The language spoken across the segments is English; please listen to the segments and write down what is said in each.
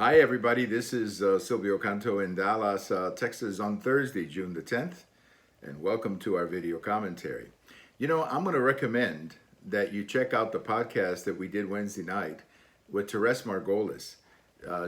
Hi, everybody. This is Silvio Canto in Dallas, Texas on Thursday, June the 10th, and welcome to our video commentary. You know, I'm going to recommend that you check out the podcast that we did Wednesday night with Teres Margolis.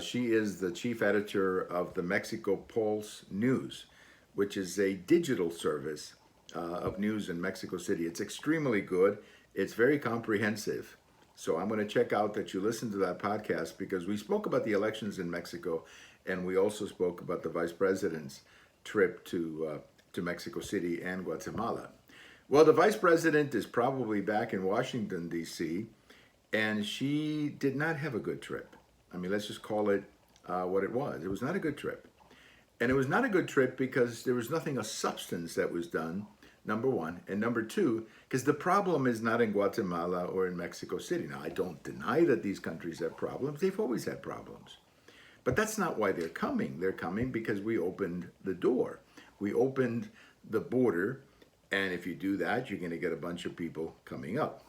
She is the chief editor of the Mexico Pulse News, which is a digital service of news in Mexico City. It's extremely good. It's very comprehensive. So I'm going to check out that you listen to that podcast because we spoke about the elections in Mexico, and we also spoke about the vice president's trip to Mexico City and Guatemala. Well, the vice president is probably back in Washington, D.C., and she did not have a good trip. I mean, let's just call it what it was. It was not a good trip. And it was not a good trip because there was nothing of substance that was done, number one. And number two, because the problem is not in Guatemala or in Mexico City. Now, I don't deny that these countries have problems. They've always had problems. But that's not why they're coming. They're coming because we opened the door. We opened the border. And if you do that, you're going to get a bunch of people coming up.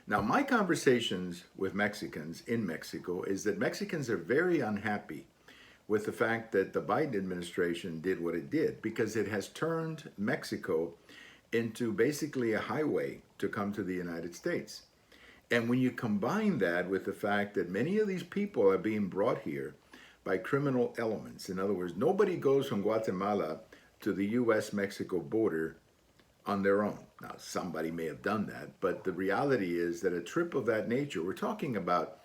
Now, my conversations with Mexicans in Mexico is that Mexicans are very unhappy with the fact that the Biden administration did what it did because it has turned Mexico into basically a highway to come to the United States. And when you combine that with the fact that many of these people are being brought here by criminal elements, in other words, nobody goes from Guatemala to the US-Mexico border on their own. Now, somebody may have done that, but the reality is that a trip of that nature, we're talking about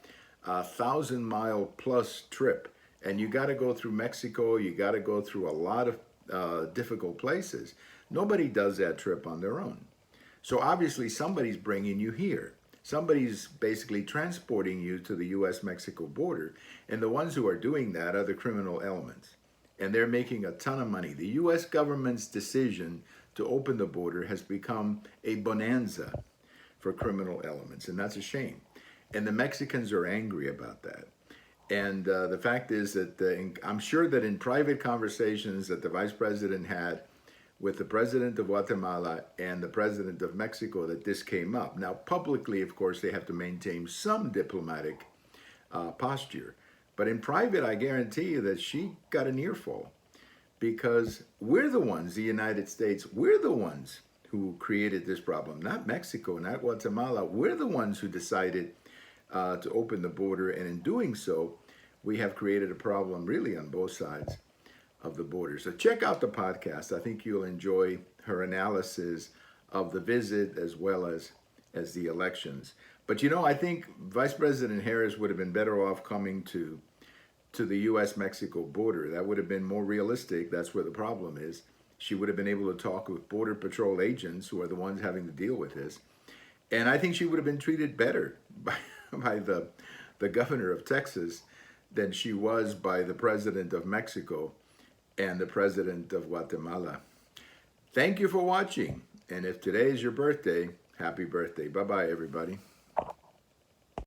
a 1,000-mile plus trip, and you got to go through Mexico, you got to go through a lot of difficult places. Nobody does that trip on their own. So obviously somebody's bringing you here. Somebody's basically transporting you to the US-Mexico border, and the ones who are doing that are the criminal elements. And they're making a ton of money. The US government's decision to open the border has become a bonanza for criminal elements, and that's a shame. And the Mexicans are angry about that. And the fact is that I'm sure that in private conversations that the vice president had with the president of Guatemala and the president of Mexico, that this came up. Now, publicly, of course, they have to maintain some diplomatic posture. But in private, I guarantee you that she got an earful because we're the ones, the United States, we're the ones who created this problem, not Mexico, not Guatemala. We're the ones who decided to open the border, and in doing so, we have created a problem really on both sides of the border. So check out the podcast. I think you'll enjoy her analysis of the visit as well as the elections. But you know, I think Vice President Harris would have been better off coming to the US-Mexico border. That would have been more realistic. That's where the problem is. She would have been able to talk with Border Patrol agents who are the ones having to deal with this. And I think she would have been treated better by the governor of Texas than she was by the president of Mexico and the president of Guatemala. Thank you for watching. And if today is your birthday, happy birthday. Bye-bye, everybody.